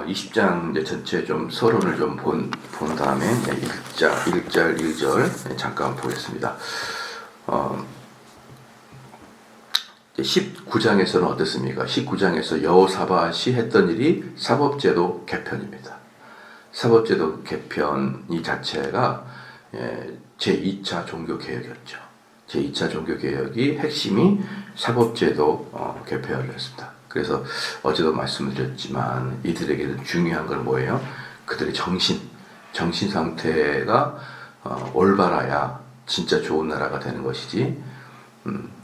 20장 이제 전체 좀 서론을 좀 본 다음에 1절 1절 잠깐 보겠습니다. 19장에서는 어떻습니까? 19장에서 여호사밧이 했던 일이 사법제도 개편입니다. 사법제도 개편 이 자체가 제2차 종교개혁이었죠. 제2차 종교개혁이 핵심이 사법제도 개편이었습니다. 그래서 어제도 말씀드렸지만 이들에게는 중요한 건 뭐예요? 그들의 정신 상태가 올바라야 진짜 좋은 나라가 되는 것이지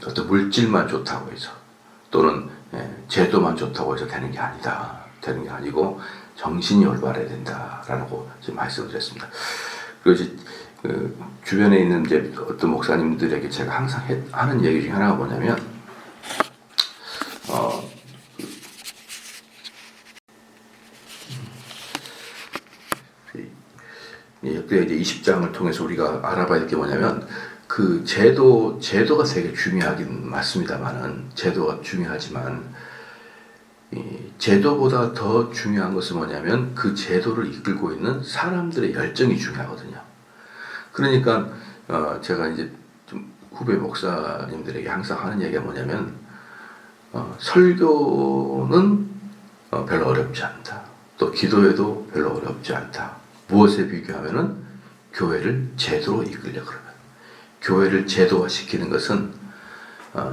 어떤 물질만 좋다고 해서 또는 제도만 좋다고 해서 되는 게 아니다. 되는 게 아니고 정신이 올바라야 된다라고 지금 말씀드렸습니다. 그리고 이제 주변에 있는 이제 어떤 목사님들에게 제가 항상 하는 얘기 중에 하나가 뭐냐면 이제 20장을 통해서 우리가 알아봐야 될 게 뭐냐면 그 제도가 되게 중요하긴 맞습니다만은 제도가 중요하지만 이 제도보다 더 중요한 것은 뭐냐면 그 제도를 이끌고 있는 사람들의 열정이 중요하거든요. 그러니까 제가 이제 좀 후배 목사님들에게 항상 하는 얘기가 뭐냐면 설교는 별로 어렵지 않다. 또 기도에도 별로 어렵지 않다. 무엇에 비교하면은 교회를 제도로 이끌려 그러면 교회를 제도화시키는 것은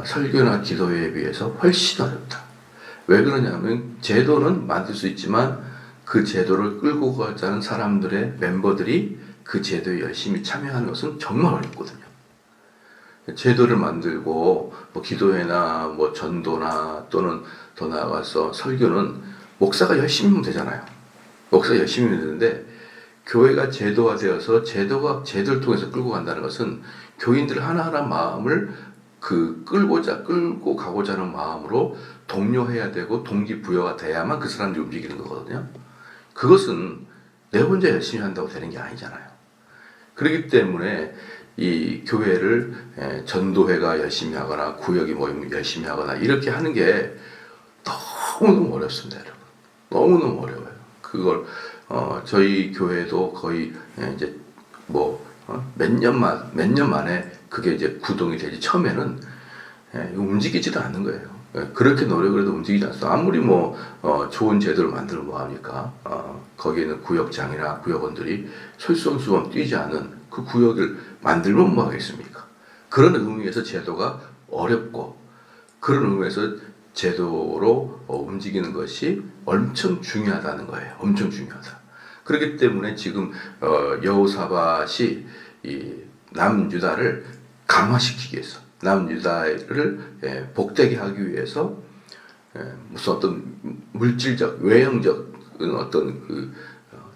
설교나 기도에 비해서 훨씬 어렵다. 왜 그러냐면 제도는 만들 수 있지만 그 제도를 끌고 가자는 사람들의 멤버들이 그 제도에 열심히 참여하는 것은 정말 어렵거든요. 제도를 만들고 뭐 기도회나 뭐 전도나 또는 더 나아가서 설교는 목사가 열심히 하면 되잖아요. 목사가 열심히 하면 되는데 교회가 제도화되어서 제도를 통해서 끌고 간다는 것은 교인들 하나하나 마음을 끌고 가고자 하는 마음으로 독려해야 되고 동기부여가 돼야만 그 사람들이 움직이는 거거든요. 그것은 내 혼자 열심히 한다고 되는 게 아니잖아요. 그렇기 때문에 이 교회를 전도회가 열심히 하거나 구역이 모이면 열심히 하거나 이렇게 하는 게 너무너무 어렵습니다, 여러분. 너무너무 어려워요. 그걸 저희 교회도 거의 이제 뭐 몇 년 만에 그게 이제 구동이 되지 처음에는 움직이지도 않는 거예요. 그렇게 노력을 해도 움직이지 않았어. 아무리 좋은 제도를 만들면 뭐합니까? 거기에 있는 구역장이나 구역원들이 솔선수범 뛰지 않은 그 구역을 만들면 뭐 하겠습니까? 그런 의미에서 제도가 어렵고 그런 의미에서 제도로 움직이는 것이 엄청 중요하다는 거예요. 엄청 중요하다. 그렇기 때문에 지금 여호사밧이 이 남유다를 강화시키기 위해서 남유다를 복되게 하기 위해서 무슨 어떤 물질적 외형적 어떤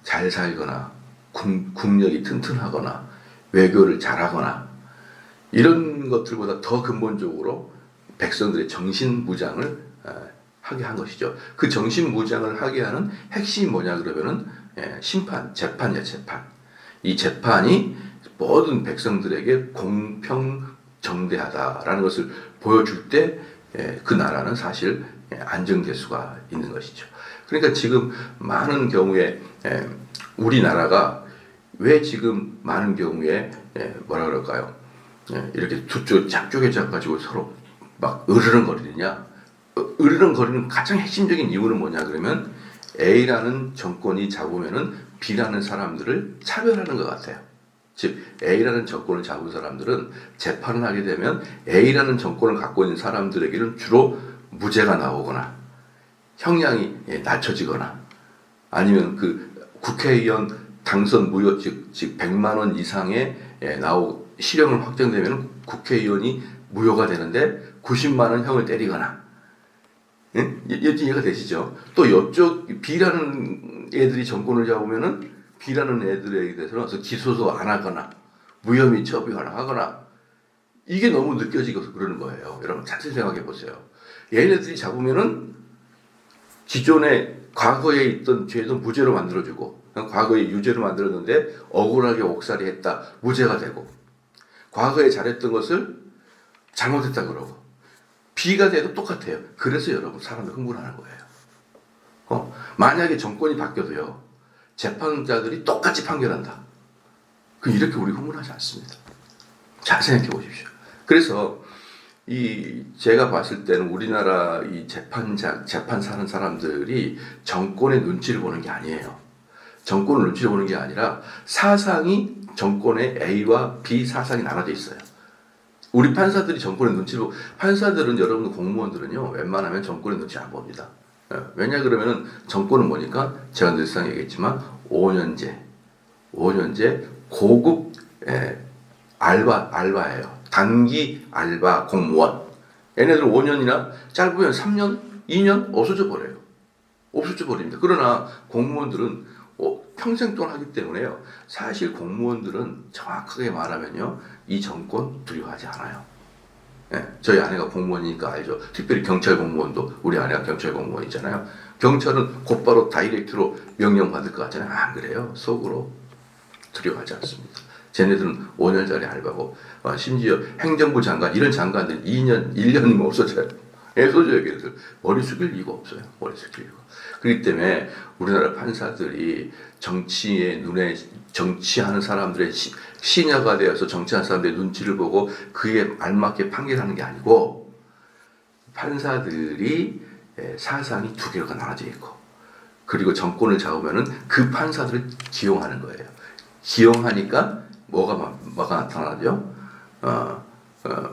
잘 살거나 국력이 튼튼하거나 외교를 잘하거나 이런 것들보다 더 근본적으로 백성들의 정신무장을 하게 한 것이죠. 그 정신무장을 하게 하는 핵심이 뭐냐 그러면은 재판이야, 재판. 이 재판이 모든 백성들에게 공평정대하다라는 것을 보여줄 때 그 나라는 사실 안정될 수가 있는 것이죠. 그러니까 지금 많은 경우에 우리나라가 왜 지금 많은 경우에 뭐라 그럴까요? 이렇게 두 쪽 짝쪽에 가지고 서로 막 으르렁거리느냐? 으르렁거리는 가장 핵심적인 이유는 뭐냐 그러면 A라는 정권이 잡으면은 B라는 사람들을 차별하는 것 같아요. 즉 A라는 정권을 잡은 사람들은 재판을 하게 되면 A라는 정권을 갖고 있는 사람들에게는 주로 무죄가 나오거나 형량이 낮춰지거나 아니면 그 국회의원 당선 무효 즉 100만 원 이상의 실형을 확정되면 국회의원이 무효가 되는데 90만 원 형을 때리거나 이해가 되시죠? 또 이쪽 B라는 애들이 정권을 잡으면은 B라는 애들에 대해서는 기소도 안 하거나 무혐의 처벌하거나 이게 너무 느껴지고 그러는 거예요. 여러분 자세히 생각해 보세요. 얘네들이 잡으면은 기존에 과거에 있던 죄도 무죄로 만들어주고 과거에 유죄로 만들었는데 억울하게 옥살이 했다 무죄가 되고 과거에 잘했던 것을 잘못했다 그러고 B가 돼도 똑같아요. 그래서 여러분 사람들 흥분하는 거예요. 만약에 정권이 바뀌어도요, 재판자들이 똑같이 판결한다. 그럼 이렇게 우리 흥분하지 않습니다. 잘 생각해 보십시오. 그래서 제가 봤을 때는 우리나라 이 재판 사는 사람들이 정권의 눈치를 보는 게 아니에요. 정권의 눈치를 보는 게 아니라 사상이 정권의 A와 B 사상이 나눠져 있어요. 우리 판사들이 정권의 눈치를 보고, 판사들은 여러분 공무원들은요, 웬만하면 정권의 눈치 안 봅니다. 왜냐 그러면은 정권은 뭐니까 제가 늘상 얘기했지만 5년제 고급 알바예요. 단기 알바 공무원. 얘네들은 5년이나 짧으면 3년, 2년 없어져 버려요. 없어져 버립니다. 그러나 공무원들은 평생 동안 하기 때문에요. 사실 공무원들은 정확하게 말하면요, 이 정권 두려워하지 않아요. 저희 아내가 공무원이니까 알죠. 특별히 경찰 공무원도, 우리 아내가 경찰 공무원이잖아요. 경찰은 곧바로 다이렉트로 명령 받을 것 같잖아요. 안 그래요. 속으로 두려워하지 않습니다. 쟤네들은 5년짜리 알바고, 심지어 행정부 장관, 이런 장관들 2년, 1년이면 없어져요. 없어져요. 걔들. 머리 숙일 이유가 없어요. 머리 숙일 이유가. 그렇기 때문에 우리나라 판사들이 정치하는 사람들의 시녀가 되어서 정치하는 사람들의 눈치를 보고 그에 알맞게 판결하는 게 아니고, 판사들이 사상이 두 개가 나눠져 있고, 그리고 정권을 잡으면은 그 판사들을 기용하는 거예요. 기용하니까 뭐가 나타나죠?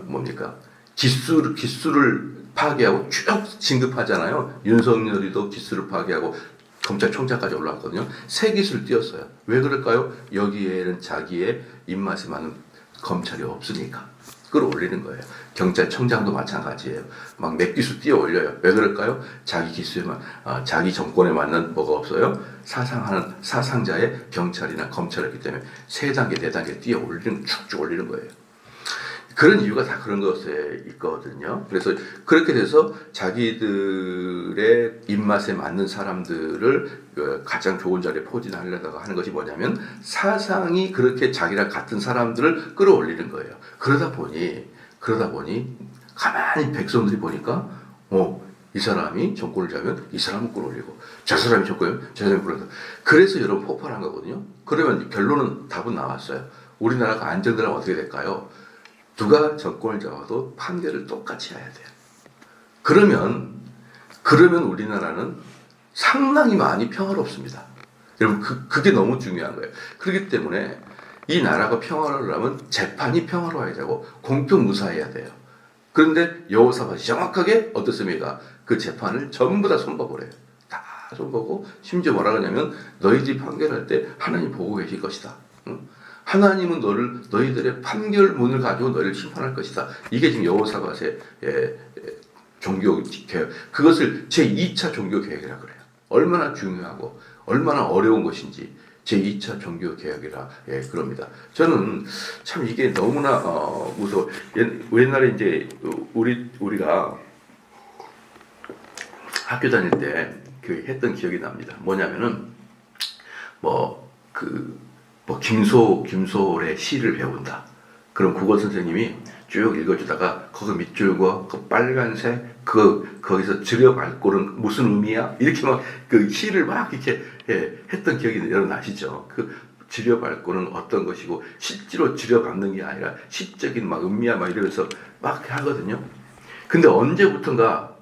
뭡니까? 기수를 파괴하고 쭉 진급하잖아요. 윤석열이도 기수를 파괴하고 검찰총장까지 올라왔거든요. 새 기수를 띄웠어요. 왜 그럴까요? 여기에는 자기의 입맛에 맞는 검찰이 없으니까 끌어올리는 거예요. 경찰청장도 마찬가지예요. 막 몇 기수 띄어 올려요. 왜 그럴까요? 자기 기수에만, 자기 정권에 맞는 뭐가 없어요? 사상하는 사상자의 경찰이나 검찰이기 때문에 3단계, 4단계 띄어 올리는, 쭉쭉 올리는 거예요. 그런 이유가 다 그런 것에 있거든요. 그래서 그렇게 돼서 자기들의 입맛에 맞는 사람들을 가장 좋은 자리에 포진하려다가 하는 것이 뭐냐면, 사상이 그렇게 자기랑 같은 사람들을 끌어올리는 거예요. 그러다 보니 가만히 백성들이 보니까 이 사람이 정권을 잡으면 이 사람을 끌어올리고, 저 사람이 정권을 저 사람이 끌어올리고, 그래서 여러분 폭발한 거거든요. 그러면 결론은, 답은 나왔어요. 우리나라가 안정되면 어떻게 될까요? 누가 정권을 잡아도 판결을 똑같이 해야 돼요. 그러면 우리나라는 상당히 많이 평화롭습니다. 여러분, 그게 너무 중요한 거예요. 그렇기 때문에 이 나라가 평화로우려면 재판이 평화로워야 되고 공평무사해야 돼요. 그런데 여호사밧이 정확하게 어떻습니까? 그 재판을 전부 다 손봐버려요. 다 손보고, 심지어 뭐라 그러냐면, 너희들이 판결할 때 하나님 보고 계실 것이다. 하나님은 너희들의 판결문을 가지고 너희를 심판할 것이다. 이게 지금 여호사밧의 종교 개혁. 그것을 제2차 종교 개혁이라고 그래요. 얼마나 중요하고 얼마나 어려운 것인지 제2차 종교 개혁이라 그럽니다. 저는 참 이게 너무나 무서워. 옛날에 이제 우리가 학교 다닐 때 했던 기억이 납니다. 뭐냐면은 김소월의 시를 배운다. 그럼 국어 선생님이 쭉 읽어주다가 거기 밑줄과 그 빨간색 거기서 들여밟고는 무슨 의미야? 이렇게 막 그 시를 막 이렇게 했던 기억이 여러분 아시죠? 그 들여밟고는 어떤 것이고, 실제로 들여밟는 게 아니라 시적인 막 의미야 막 이러면서 막 하거든요. 근데 언제부턴가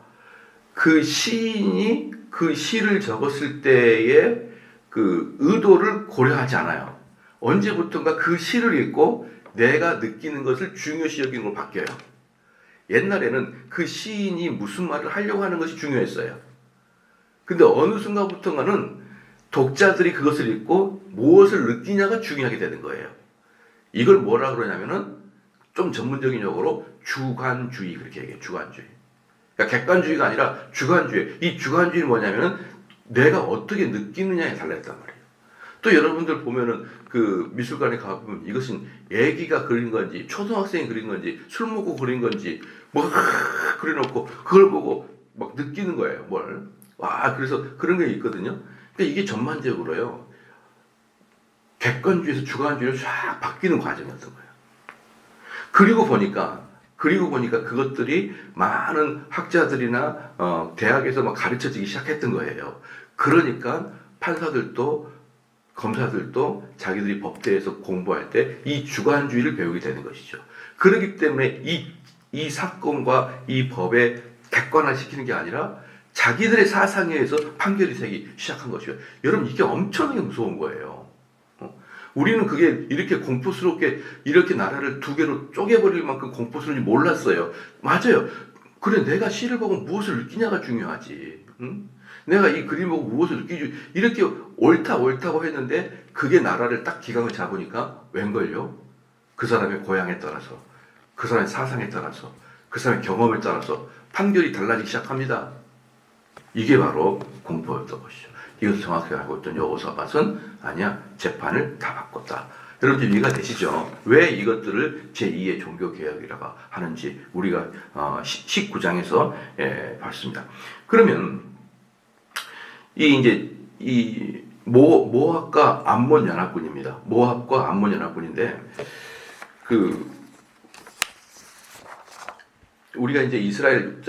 그 시인이 그 시를 적었을 때의 그 의도를 고려하지 않아요. 언제부턴가 그 시를 읽고 내가 느끼는 것을 중요시 여기는 걸로 바뀌어요. 옛날에는 그 시인이 무슨 말을 하려고 하는 것이 중요했어요. 근데 어느 순간부터는 독자들이 그것을 읽고 무엇을 느끼냐가 중요하게 되는 거예요. 이걸 뭐라 그러냐면은, 좀 전문적인 용어로 주관주의, 그렇게 얘기해요. 주관주의. 그러니까 객관주의가 아니라 주관주의. 이 주관주의는 뭐냐면은 내가 어떻게 느끼느냐에 달려있단 말이에요. 또 여러분들 보면은 그 미술관에 가보면 이것은 애기가 그린 건지 초등학생이 그린 건지 술 먹고 그린 건지 뭐 그려놓고 그걸 보고 막 느끼는 거예요. 그래서 그런 게 있거든요. 그러니까 이게 전반적으로요, 객관주의에서 주관주의로 쫙 바뀌는 과정이었던 거예요. 그리고 보니까 그리고 보니까 그것들이 많은 학자들이나 대학에서 막 가르쳐지기 시작했던 거예요. 그러니까 판사들도 검사들도 자기들이 법대에서 공부할 때 이 주관주의를 배우게 되는 것이죠. 그렇기 때문에 이 사건과 이 법에 객관화시키는 게 아니라 자기들의 사상에 의해서 판결이 세기 시작한 것이죠. 여러분 이게 엄청나게 무서운 거예요. 우리는 그게 이렇게 공포스럽게 이렇게 나라를 두 개로 쪼개버릴 만큼 공포스러운지 몰랐어요. 맞아요. 그래 내가 시를 보고 무엇을 느끼냐가 중요하지. 응? 내가 이 그림 보고 무엇을 느끼지. 이렇게 옳다고 했는데 그게 나라를 딱 기강을 잡으니까 웬걸요? 그 사람의 고향에 따라서 그 사람의 사상에 따라서 그 사람의 경험에 따라서 판결이 달라지기 시작합니다. 이게 바로 공포였던 것이죠. 이것을 정확히 알고 있던 여호사밧은 아니야 재판을 다 바꿨다. 여러분들 이해가 되시죠? 왜 이것들을 제2의 종교개혁이라고 하는지 우리가 19장에서 봤습니다. 그러면 이 모압과 암몬 연합군입니다. 모압과 암몬 연합군인데 우리가 이제 이스라엘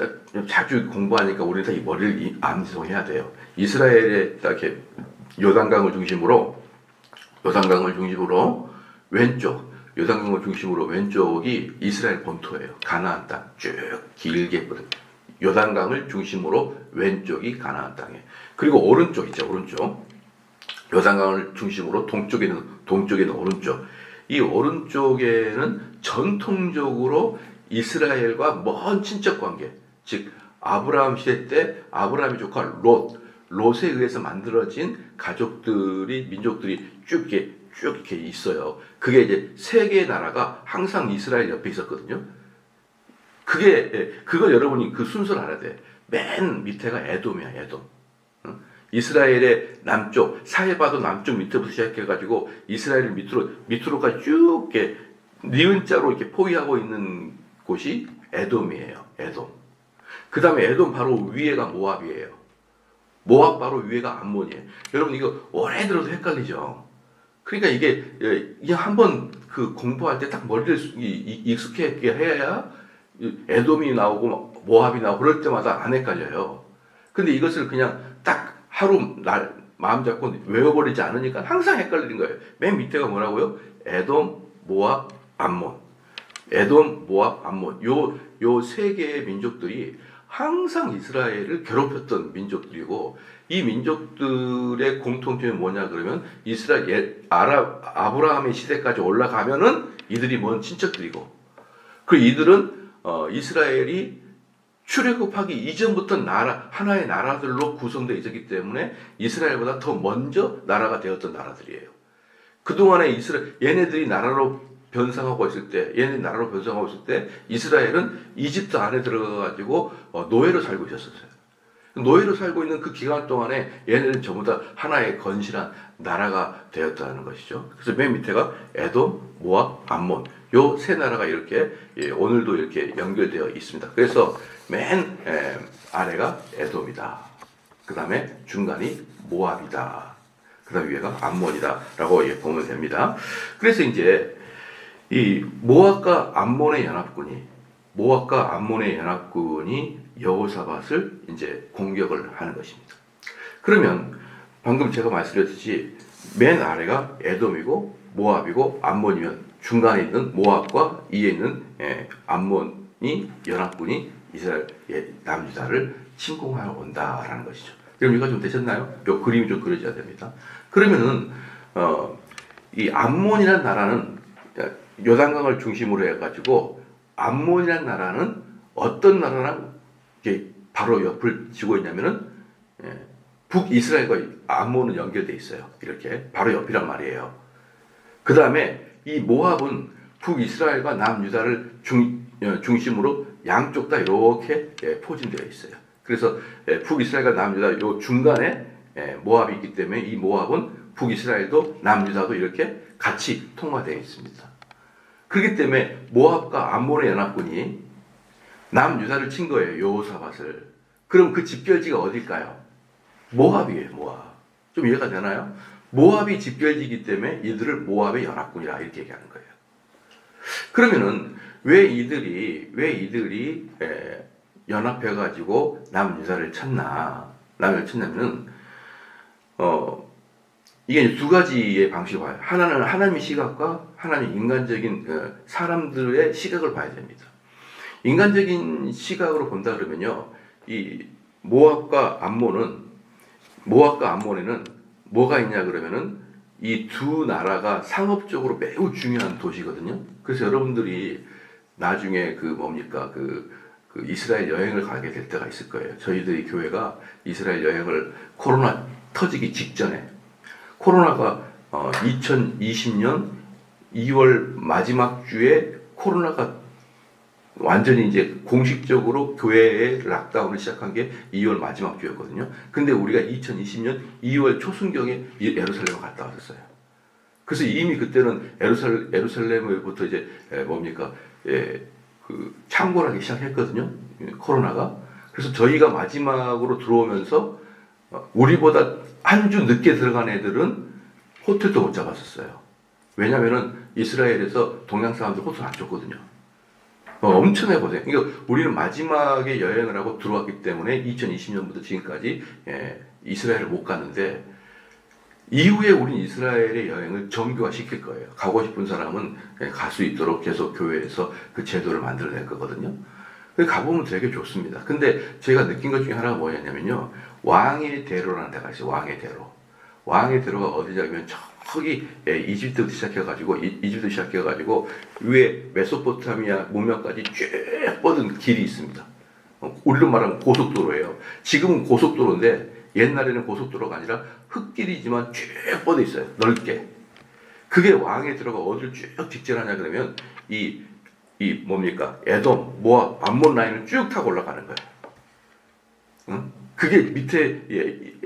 자주 공부하니까 우리는 다 이 머리를 암송해야 돼요. 이스라엘에 이렇게 요단강을 중심으로 왼쪽이 이스라엘 본토예요. 가나안 땅 쭉 길게 요단강을 중심으로 왼쪽이 가나안 땅이에요. 그리고 오른쪽 있죠. 오른쪽 요단강을 중심으로 동쪽에는 오른쪽. 이 오른쪽에는 전통적으로 이스라엘과 먼 친척 관계, 즉 아브라함 시대 때 아브라함의 조카 롯에 의해서 만들어진 민족들이 쭉 이렇게 있어요. 그게 이제 세 개의 나라가 항상 이스라엘 옆에 있었거든요. 그걸 여러분이 그 순서를 알아야 돼. 맨 밑에가 에돔이야, 에돔. 이스라엘의 남쪽, 사해바도 남쪽 밑에부터 시작해가지고 이스라엘 밑으로까지 쭉 이렇게 니은자로 이렇게 포위하고 있는 곳이 에돔이에요. 에돔. 그 다음에 에돔 바로 위에가 모압이에요. 모압 바로 위에가 암몬이에요. 여러분 이거 오래 들어도 헷갈리죠. 그러니까 이게 한번 그 공부할 때 딱 머리를 익숙하게 해야 에돔이 나오고 모압이 나오고 그럴 때마다 안 헷갈려요. 근데 이것을 그냥 딱 하루 마음 잡고 외워버리지 않으니까 항상 헷갈리는 거예요. 맨 밑에가 뭐라고요? 에돔, 모압, 암몬. 에돔, 모압, 암몬. 요 세 개의 민족들이 항상 이스라엘을 괴롭혔던 민족들이고, 이 민족들의 공통점이 뭐냐 그러면 아브라함의 시대까지 올라가면은 이들이 먼 친척들이고, 이들은 이스라엘이 출애굽하기 이전부터 하나의 나라들로 구성되어 있었기 때문에 이스라엘보다 더 먼저 나라가 되었던 나라들이에요. 그동안에 얘네들이 나라로 변상하고 있을 때 이스라엘은 이집트 안에 들어가가지고 노예로 살고 있었어요. 노예로 살고 있는 그 기간 동안에 얘네는 전부 다 하나의 건실한 나라가 되었다는 것이죠. 그래서 맨 밑에가 에돔, 모압, 암몬 요 세 나라가 이렇게 오늘도 이렇게 연결되어 있습니다. 그래서 맨 아래가 에돔이다. 그 다음에 중간이 모압이다. 그 다음 위에가 암몬이다 라고 보면 됩니다. 그래서 이제 이 모압과 암몬의 연합군이 여호사밧을 이제 공격을 하는 것입니다. 그러면 방금 제가 말씀드렸듯이 맨 아래가 에돔이고 모압이고 암몬이면 중간에 있는 모압과 위에 있는 암몬이 연합군이 이스라엘 남유다를 침공하러 온다라는 것이죠. 그럼 이거 좀 되셨나요? 요 그림이 좀 그려져야 됩니다. 그러면은 이 암몬이라는 나라는 요단강을 중심으로 해가지고 암몬이라는 나라는 어떤 나라랑 바로 옆을 지고 있냐면은 북이스라엘과 암몬은 연결돼 있어요. 이렇게 바로 옆이란 말이에요. 그 다음에 이 모압은 북이스라엘과 남유다를 중심으로 양쪽 다 이렇게 포진되어 있어요. 그래서 북이스라엘과 남유다 요 중간에 모압이 있기 때문에 이 모압은 북이스라엘도 남유다도 이렇게 같이 통과되어 있습니다. 그렇기 때문에 모압과 암몬의 연합군이 남유다를 친 거예요. 여호사밧을. 그럼 그 집결지가 어딜까요? 모압이에요. 모압. 좀 이해가 되나요? 모압이 집결지이기 때문에 이들을 모압의 연합군이라 이렇게 얘기하는 거예요. 그러면은 왜 이들이 연합해 가지고 남유다를 찾냐면은 이게 이제 두 가지의 방식을 봐요. 하나는 하나님의 시각과 하나님 인간적인 사람들의 시각을 봐야 됩니다. 인간적인 시각으로 본다 그러면요, 이 모압과 암몬에는 뭐가 있냐 그러면은 이 두 나라가 상업적으로 매우 중요한 도시거든요. 그래서 여러분들이 나중에 그 이스라엘 여행을 가게 될 때가 있을 거예요. 저희들이 교회가 이스라엘 여행을 코로나 터지기 직전에, 코로나가 2020년 2월 마지막 주에 코로나가 완전히 이제 공식적으로 교회의 락다운을 시작한 게 2월 마지막 주였거든요. 근데 우리가 2020년 2월 초순경에 예루살렘을 갔다 왔었어요. 그래서 이미 그때는 예루살렘으로부터 이제 창궐하기 시작했거든요. 코로나가. 그래서 저희가 마지막으로 들어오면서 우리보다 한 주 늦게 들어간 애들은 호텔도 못 잡았었어요. 왜냐면은 이스라엘에서 동양 사람들 호텔 안 줬거든요. 엄청나게 고생. 그러니까 우리는 마지막에 여행을 하고 들어왔기 때문에 2020년부터 지금까지 이스라엘을 못 갔는데, 이후에 우리는 이스라엘의 여행을 정교화 시킬 거예요. 가고 싶은 사람은 갈 수 있도록 계속 교회에서 그 제도를 만들어낼 거거든요. 가보면 되게 좋습니다. 근데 제가 느낀 것 중에 하나가 뭐였냐면요, 왕의 대로라는 데가 있어요. 왕의 대로. 왕의 대로가 어디냐면 저기 이집트 시작해가지고 위에 메소포타미아 문명까지 쭉 뻗은 길이 있습니다. 우리로 말하면 고속도로예요. 지금은 고속도로인데 옛날에는 고속도로가 아니라 흙길이지만 쭉 뻗어 있어요. 넓게. 그게 왕의 대로가 어디를 쭉 직진하냐 그러면 에돔, 모압, 암몬 라인을 쭉 타고 올라가는 거예요. 응? 그게 밑에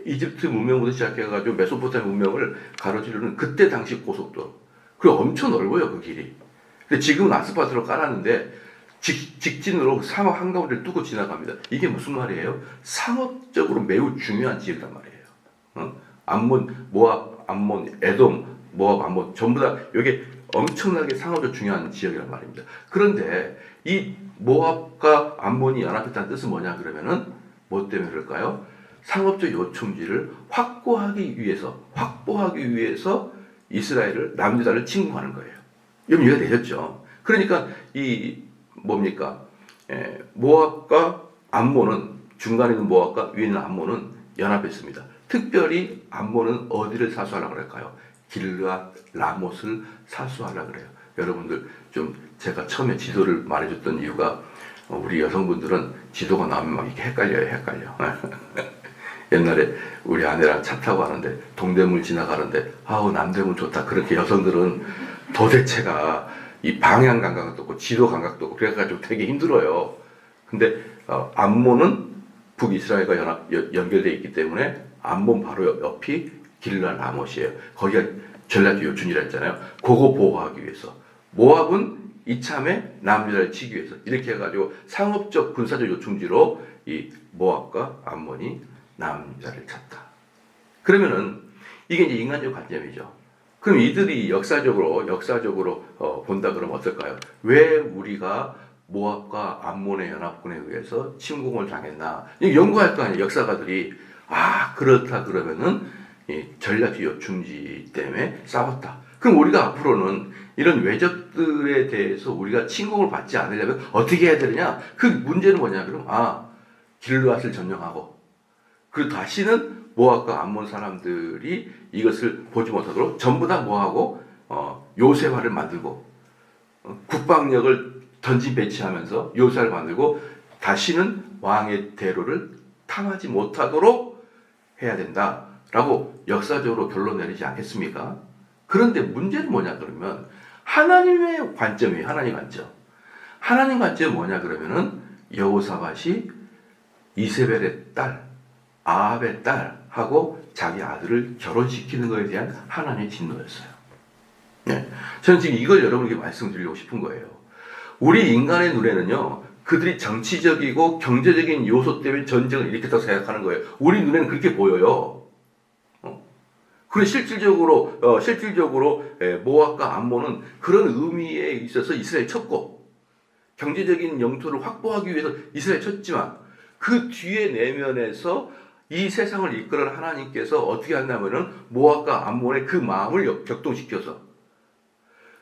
이집트 문명부터 시작해가지고 메소포타미아 문명을 가로지르는 그때 당시 고속도로. 그리고 엄청 넓어요, 그 길이. 근데 지금은 아스팔트로 깔았는데 직진으로 사막 한가운데를 뚫고 지나갑니다. 이게 무슨 말이에요? 상업적으로 매우 중요한 지역이란 말이에요. 응? 암몬, 모압, 암몬, 에돔, 모압, 암몬 전부 다 이게 엄청나게 상업적으로 중요한 지역이란 말입니다. 그런데 이 모압과 암몬이 연합했다는 뜻은 뭐냐 그러면은 뭐 때문에 그럴까요? 상업적 요충지를 확보하기 위해서 이스라엘을 남유다를 침공하는 거예요. 여러분 이해가 되셨죠? 그러니까 모압과 암몬은, 중간에 있는 모압과 위에 있는 암몬은 연합했습니다. 특별히 암몬은 어디를 사수하려고 그럴까요? 길르앗 라못을 사수하려고 그래요. 여러분들 좀 제가 처음에 지도를 말해줬던 이유가 우리 여성분들은 지도가 나오면 막 이렇게 헷갈려. 옛날에 우리 아내랑 차 타고 가는데 동대문 지나가는데 남대문 좋다. 그렇게 여성들은 도대체가 이 방향 감각도 없고 지도 감각도 없고 그래가지고 되게 힘들어요. 근데 암몬은 북이스라엘과 연결되어 있기 때문에 암몬 바로 옆이 길르앗 라못이에요. 거기가 전략적 요충지라 했잖아요. 그거 보호하기 위해서. 모압은 이참에 남유다를 치기 위해서. 이렇게 해가지고 상업적 군사적 요충지로 이 모압과 암몬이 남유다를 쳤다. 그러면은 이게 이제 인간적 관점이죠. 그럼 이들이 역사적으로 본다 그러면 어떨까요? 왜 우리가 모압과 암몬의 연합군에 의해서 침공을 당했나? 연구할 거 아니에요. 역사가들이. 그렇다 그러면은 이 전략적 요충지 때문에 싸웠다. 그럼 우리가 앞으로는 이런 외적들에 대해서 우리가 침공을 받지 않으려면 어떻게 해야 되느냐? 그 문제는 뭐냐? 그럼 길르앗을 점령하고, 그리고 다시는 모압과 암몬 사람들이 이것을 보지 못하도록 전부 다 뭐하고 요새화를 만들고 국방력을 전진 배치하면서 요새화를 만들고 다시는 왕의 대로를 탐하지 못하도록 해야 된다라고 역사적으로 결론 내리지 않겠습니까? 그런데 문제는 뭐냐 그러면 하나님의 관점이에요. 하나님 관점. 하나님 관점이 뭐냐 그러면은 여호사밧이 이세벨의 딸, 아합의 딸하고 자기 아들을 결혼시키는 것에 대한 하나님의 진노였어요. 네. 저는 지금 이걸 여러분에게 말씀드리고 싶은 거예요. 우리 인간의 눈에는요, 그들이 정치적이고 경제적인 요소 때문에 전쟁을 일으켰다고 생각하는 거예요. 우리 눈에는 그렇게 보여요. 그리고 실질적으로 모압과 암몬은 그런 의미에 있어서 이스라엘 쳤고 경제적인 영토를 확보하기 위해서 이스라엘 쳤지만 그 뒤에 내면에서 이 세상을 이끌어낸 하나님께서 어떻게 한다면은 모압과 암몬의 그 마음을 격동시켜서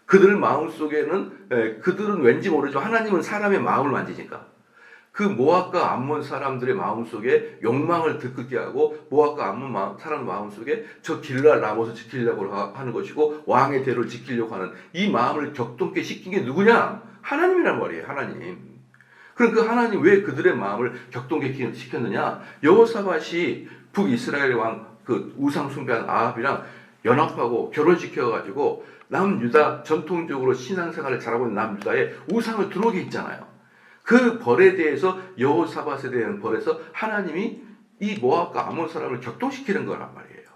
그들 마음속에는 그들은 왠지 모르죠. 하나님은 사람의 마음을 만지니까 그 모압과 암몬 사람들의 마음속에 욕망을 들끓게 하고 모압과 암몬 사람 마음속에 저 길랄 라못을 지키려고 하는 것이고 왕의 대로를 지키려고 하는 이 마음을 격동케 시킨 게 누구냐? 하나님이란 말이에요. 하나님. 그럼 그 하나님 왜 그들의 마음을 격동케 시켰느냐? 여호사밧이 북이스라엘 왕 그 우상 숭배한 아합이랑 연합하고 결혼시켜가지고 남유다 전통적으로 신앙생활을 잘하고 있는 남유다에 우상을 들어오게 했잖아요. 그 벌에 대해서 여호사밧에 대한 벌에서 하나님이 이 모압과 암몬 사람을 격동시키는 거란 말이에요.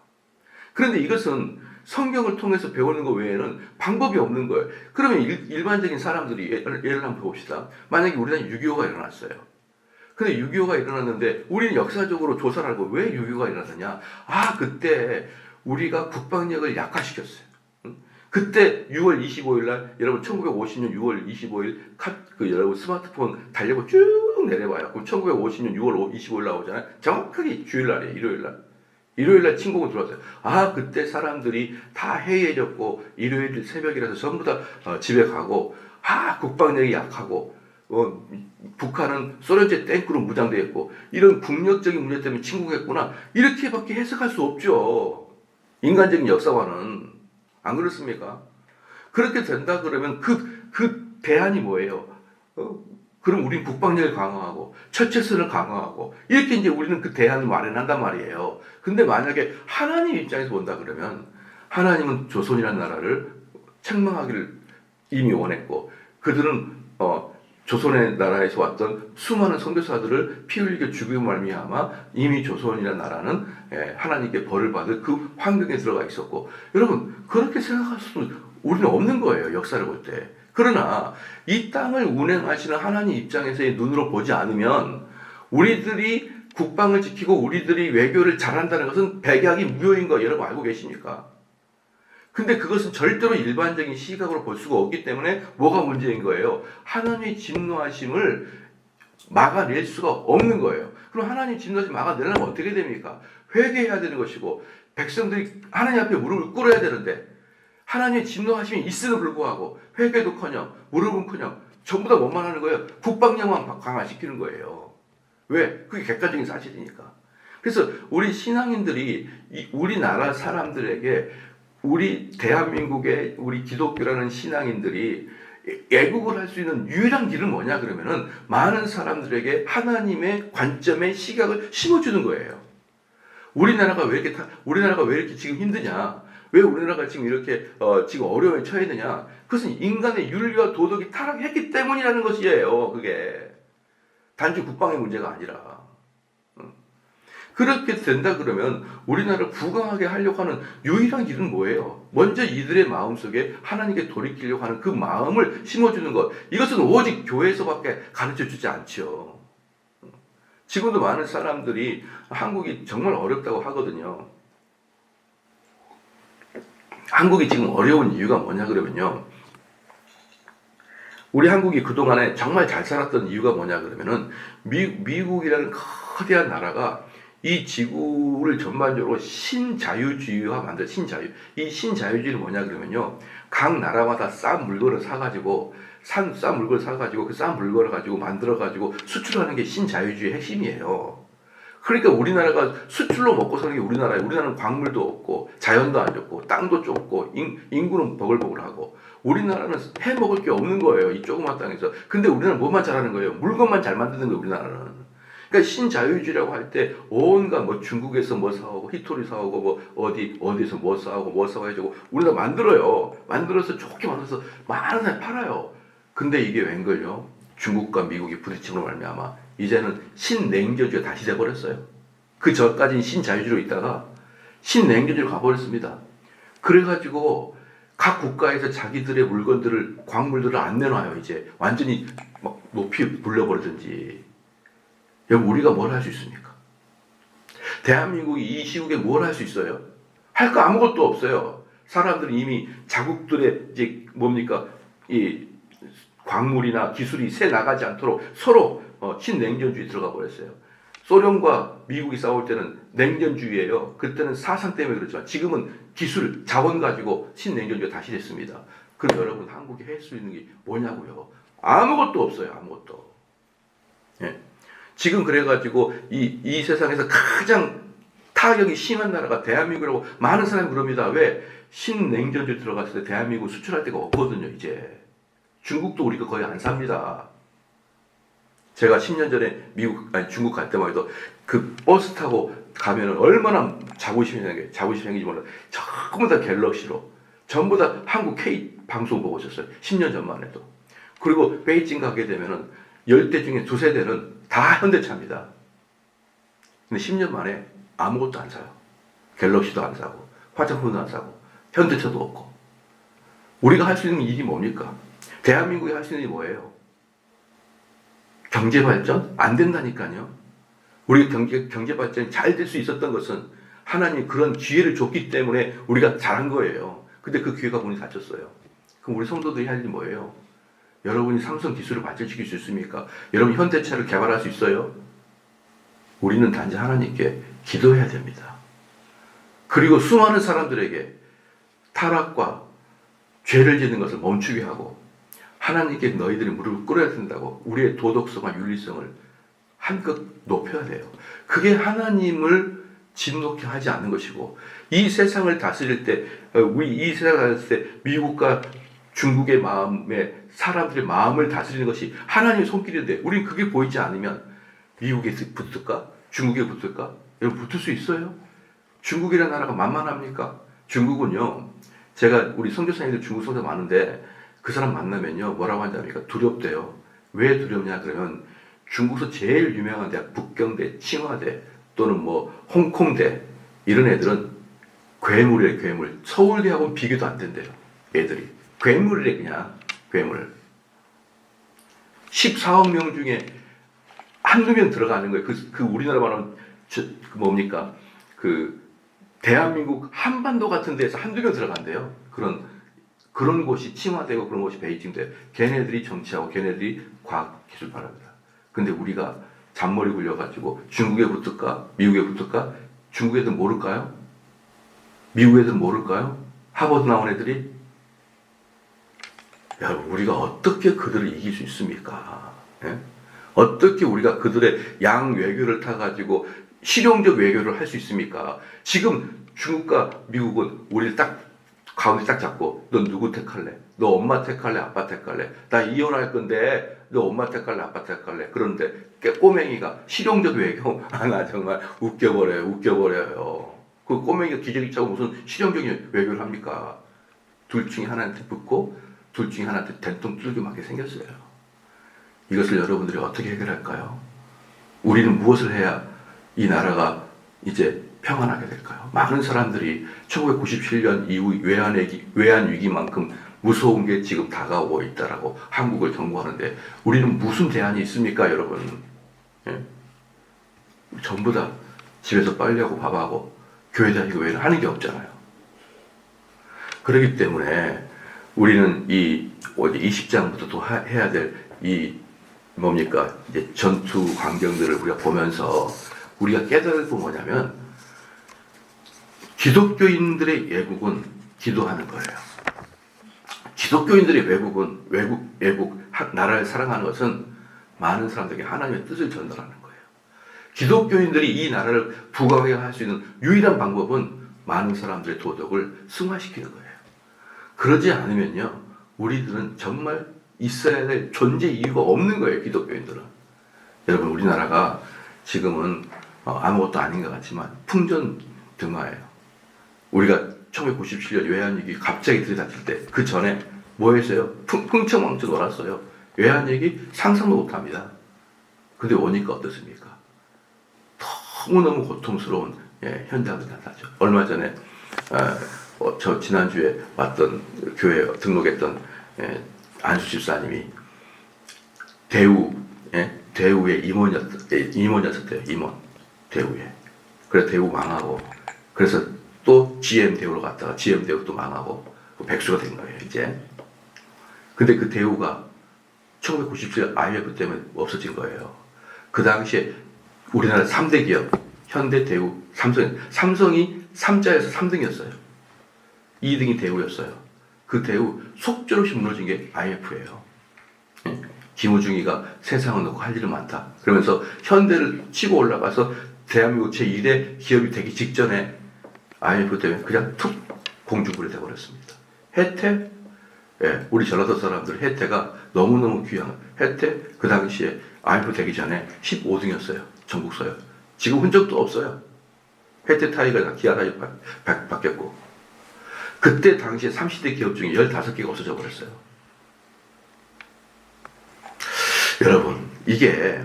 그런데 이것은 성경을 통해서 배우는 것 외에는 방법이 없는 거예요. 그러면 일반적인 사람들이 예를 한번 봅시다. 만약에 우리나라에 6.25가 일어났어요. 근데 6.25가 일어났는데 우리는 역사적으로 조사를 하고 왜 6.25가 일어났느냐? 아, 그때 우리가 국방력을 약화시켰어요. 그때 6월 25일 날 여러분 1950년 6월 25일 여러분 스마트폰 달려고 쭉 내려봐요. 그럼 1950년 6월 25일 나오잖아요. 정확하게 주일날이에요. 일요일날 침공을 들어왔어요. 아, 그때 사람들이 다 해이해졌고 일요일 새벽이라서 전부 다 집에 가고 국방력이 약하고 북한은 소련제 탱크로 무장되어 있고 이런 국력적인 문제 때문에 침공했구나. 이렇게밖에 해석할 수 없죠. 인간적인 역사와는. 안 그렇습니까? 그렇게 된다 그러면 그 대안이 뭐예요? 그럼 우린 국방력을 강화하고 철책선을 강화하고 이렇게 이제 우리는 그 대안을 마련한단 말이에요. 근데 만약에 하나님 입장에서 본다 그러면 하나님은 조선이라는 나라를 책망하기를 이미 원했고 그들은 조선의 나라에서 왔던 수많은 선교사들을 피 흘리게 죽이고 말미암아 이미 조선이라는 나라는 하나님께 벌을 받을 그 환경에 들어가 있었고 여러분 그렇게 생각할 수는 우리는 없는 거예요. 역사를 볼 때. 그러나 이 땅을 운행하시는 하나님 입장에서의 눈으로 보지 않으면 우리들이 국방을 지키고 우리들이 외교를 잘한다는 것은 백약이 무효인 거 여러분 알고 계십니까? 근데 그것은 절대로 일반적인 시각으로 볼 수가 없기 때문에 뭐가 문제인 거예요? 하나님의 진노하심을 막아낼 수가 없는 거예요. 그럼 하나님 진노하심 막아내려면 어떻게 됩니까? 회개해야 되는 것이고 백성들이 하나님 앞에 무릎을 꿇어야 되는데 하나님의 진노하심이 있음에도 불구하고 회개도커녕 무릎은커녕 전부 다 뭐만 하는 거예요? 국방력만 강화시키는 거예요. 왜? 그게 객관적인 사실이니까. 그래서 우리 신앙인들이 우리나라 사람들에게 우리 대한민국의 우리 기독교라는 신앙인들이 애국을 할 수 있는 유일한 길은 뭐냐 그러면은 많은 사람들에게 하나님의 관점의 시각을 심어주는 거예요. 우리나라가 왜 이렇게 지금 힘드냐? 왜 우리나라가 지금 이렇게 지금 어려움에 처했느냐? 그것은 인간의 윤리와 도덕이 타락했기 때문이라는 것이에요. 그게 단지 국방의 문제가 아니라. 그렇게 된다 그러면 우리나라를 부강하게 하려고 하는 유일한 길은 뭐예요? 먼저 이들의 마음속에 하나님께 돌이키려고 하는 그 마음을 심어주는 것. 이것은 오직 교회에서밖에 가르쳐주지 않죠. 지금도 많은 사람들이 한국이 정말 어렵다고 하거든요. 한국이 지금 어려운 이유가 뭐냐 그러면요. 우리 한국이 그동안에 정말 잘 살았던 이유가 뭐냐 그러면은 미국이라는 거대한 나라가 이 지구를 전반적으로 신자유주의화 만든 신자유. 이 신자유주의는 뭐냐 그러면요. 각 나라마다 싼 물건을 사가지고 싼 물건을 사가지고 그 싼 물건을 가지고 만들어가지고 수출하는 게 신자유주의 핵심이에요. 그러니까 우리나라가 수출로 먹고 사는 게 우리나라예요. 우리나라는 광물도 없고 자연도 안 좋고 땅도 좁고 인구는 버글버글하고 우리나라는 해 먹을 게 없는 거예요. 이 조그만 땅에서. 근데 우리나라는 뭐만 잘하는 거예요? 물건만 잘 만드는 거예요. 우리나라는. 그러니까 신자유주의라고 할 때 온갖 뭐 중국에서 뭐 사오고 히토리 사오고 뭐 어디서 뭐 사오고 해주고 우리나라 만들어서 좋게 만들어서 많은 사람이 팔아요. 근데 이게 웬걸요? 중국과 미국이 부딪힘으로 말미암아 이제는 신냉전주의가 다시 돼버렸어요. 그 전까지는 신자유주의로 있다가 신냉전주의로 가버렸습니다. 그래가지고 각 국가에서 자기들의 광물들을 안 내놔요. 이제 완전히 막 높이 불려버리든지. 여러분 우리가 뭘 할 수 있습니까? 대한민국이 이 시국에 뭘 할 수 있어요? 할 거 아무것도 없어요. 사람들은 이미 자국들의 이제 뭡니까 이 광물이나 기술이 새 나가지 않도록 서로 신냉전주의 들어가 버렸어요. 소련과 미국이 싸울 때는 냉전주의예요. 그때는 사상 때문에 그렇지만 지금은 기술, 자원 가지고 신냉전주의가 다시 됐습니다. 그럼 여러분 한국이 할 수 있는 게 뭐냐고요? 아무것도 없어요. 아무것도. 예. 지금 그래가지고 이 세상에서 가장 타격이 심한 나라가 대한민국이라고 많은 사람이 그럽니다. 왜? 신냉전주의 들어갔을 때 대한민국 수출할 데가 없거든요. 이제 중국도 우리가 거의 안 삽니다. 제가 10년 전에 중국 갈 때만 해도 그 버스 타고 가면은 얼마나 자부심이 생기지 몰라. 전부 다 갤럭시로, 전부 다 한국 K 방송 보고 있었어요. 10년 전만 해도. 그리고 베이징 가게 되면은 10대 중에 2-3대는 다 현대차입니다. 근데 10년 만에 아무것도 안 사요. 갤럭시도 안 사고, 화장품도 안 사고, 현대차도 없고. 우리가 할 수 있는 일이 뭡니까? 대한민국이 할 수 있는 일이 뭐예요? 경제 발전? 안 된다니까요. 우리 경제 발전이 잘 될 수 있었던 것은 하나님이 그런 기회를 줬기 때문에 우리가 잘한 거예요. 근데 그 기회가 문이 닫혔어요. 그럼 우리 성도들이 할 일이 뭐예요? 여러분이 삼성 기술을 발전시킬 수 있습니까? 여러분 현대차를 개발할 수 있어요? 우리는 단지 하나님께 기도해야 됩니다. 그리고 수많은 사람들에게 타락과 죄를 짓는 것을 멈추게 하고 하나님께 너희들이 무릎을 꿇어야 된다고 우리의 도덕성과 윤리성을 한껏 높여야 돼요. 그게 하나님을 진노케 하지 않는 것이고, 이 세상을 다스릴 때, 이 세상을 다스릴 때 미국과 중국의 마음에 사람들의 마음을 다스리는 것이 하나님의 손길인데 우리는 그게 보이지 않으면 미국에 붙을까? 중국에 붙을까? 여러분 붙을 수 있어요? 중국이라는 나라가 만만합니까? 중국은요, 제가 우리 선교사님들 중국 선교 많은데 그 사람 만나면요 뭐라고 한답니까? 두렵대요. 왜 두렵냐 그러면 중국에서 제일 유명한 대학 북경대, 칭화대 또는 뭐 홍콩대 이런 애들은 괴물이에요. 괴물. 서울대하고는 비교도 안 된대요. 애들이 괴물이래. 그냥 괴물. 14억 명 중에 한두 명 들어가는 거예요. 그 우리나라 말하면 뭡니까? 그 대한민국 한반도 같은 데서 한두 명 들어간대요. 그런 곳이 칭화되고 그런 곳이 베이징돼요. 걔네들이 정치하고 걔네들이 과학 기술 바랍니다. 근데 우리가 잔머리 굴려가지고 중국에 붙을까? 미국에 붙을까? 중국 애들 모를까요? 미국 애들 모를까요? 하버드 나온 애들이? 여러분 우리가 어떻게 그들을 이길 수 있습니까? 예? 어떻게 우리가 그들의 양 외교를 타가지고 실용적 외교를 할 수 있습니까? 지금 중국과 미국은 우리를 딱 가운데 딱 잡고 너 누구 택할래? 너 엄마 택할래? 아빠 택할래? 나 이혼할 건데 너 엄마 택할래? 아빠 택할래? 그런데 꼬맹이가 실용적 외교 나 정말 웃겨버려요. 그 꼬맹이가 기저귀 차고 무슨 실용적인 외교를 합니까? 둘 중에 하나한테 붙고 둘 중에 하나한테 된통 뚫게 맞게 생겼어요. 이것을 여러분들이 어떻게 해결할까요? 우리는 무엇을 해야 이 나라가 이제 평안하게 될까요? 많은 사람들이 1997년 이후 외환 위기만큼 무서운 게 지금 다가오고 있다라고 한국을 경고하는데 우리는 무슨 대안이 있습니까, 여러분? 예? 전부 다 집에서 빨리하고 밥하고 교회 다니고 외에는 하는 게 없잖아요. 그렇기 때문에 우리는 이 20장부터 또 해야 될 이 뭡니까? 이제 전투 광경들을 우리가 보면서 우리가 깨달을 건 뭐냐면 기독교인들의 외국은 기도하는 거예요. 기독교인들의 외국 나라를 사랑하는 것은 많은 사람들에게 하나님의 뜻을 전달하는 거예요. 기독교인들이 이 나라를 부강하게 할 수 있는 유일한 방법은 많은 사람들의 도덕을 승화시키는 거예요. 그러지 않으면요, 우리들은 정말 있어야 될 존재 이유가 없는 거예요, 기독교인들은. 여러분, 우리나라가 지금은 아무것도 아닌 것 같지만 풍전등화예요. 우리가 1997년 외환위기 갑자기 들이닥칠 때 그 전에 뭐 했어요? 풍청망청 놀았어요. 외환위기 상상도 못합니다. 근데 오니까 어떻습니까? 너무너무 고통스러운 현장들이 나타나죠. 얼마 전에 저 지난주에 왔던 교회에 등록했던 안수 집사님이 대우의 임원이었대요. 임원. 대우에. 그래서 대우 망하고 그래서 또 GM 대우로 갔다가 GM 대우 또 망하고 백수가 된 거예요, 이제. 근데 그 대우가 1997년 IMF 때문에 없어진 거예요. 그 당시에 우리나라 3대 기업, 현대, 대우, 삼성이 3자에서 3등이었어요. 2등이 대우였어요. 그 대우 속절없이 무너진 게 IMF예요. 김우중이가 세상을 놓고 할 일은 많다. 그러면서 현대를 치고 올라가서 대한민국 제1의 기업이 되기 직전에 IMF 때문에 그냥 툭 공중불이 되어버렸습니다. 혜태, 예, 우리 전라도 사람들 혜태가 너무너무 귀한 혜태, 그 당시에 IMF 되기 전에 15등이었어요. 전국서열. 지금 흔적도 없어요. 혜태 타이가 기아 타이 바뀌었고, 그때 당시에 30대 기업 중에 15개가 없어져 버렸어요. 여러분, 이게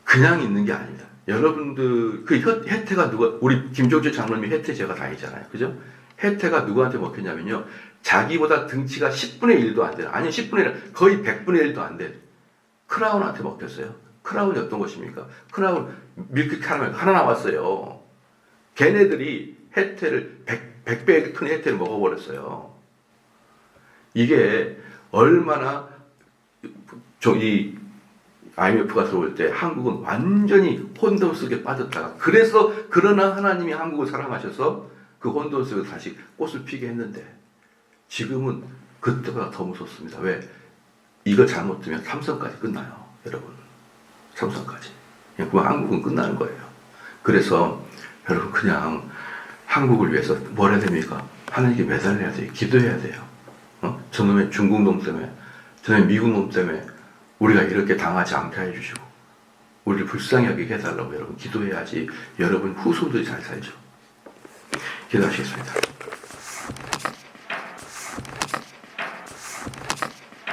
그냥 있는 게 아닙니다. 여러분들, 그 혜태가 누가, 우리 김종주 장로님이 혜태 제가 다니잖아요. 그죠? 혜태가 누구한테 먹혔냐면요. 자기보다 등치가 10분의 1도 안 되는, 아니 10분의 1, 거의 100분의 1도 안 돼. 크라운한테 먹혔어요. 크라운이 어떤 것입니까? 크라운 밀크 카라멜 하나 나왔어요. 걔네들이 혜태를 100배 큰 혜태를 먹어버렸어요. 이게 얼마나 이 IMF가 들어올 때 한국은 완전히 혼돈 속에 빠졌다가, 그래서 그러나 하나님이 한국을 사랑하셔서 그 혼돈 속에서 다시 꽃을 피게 했는데, 지금은 그때보다 더 무섭습니다. 왜? 이거 잘못되면 삼성까지 끝나요, 여러분. 삼성까지. 그럼 한국은 끝나는 거예요. 그래서 여러분, 그냥 한국을 위해서 뭘 해야 됩니까? 하나님께 매달려야 돼요. 기도해야 돼요. 저놈의 중국 놈 때문에, 저놈의 미국 놈 때문에 우리가 이렇게 당하지 않게 해주시고, 우리를 불쌍히 여기게 해달라고 여러분 기도해야지 여러분 후손들이 잘 살죠. 기도하시겠습니다.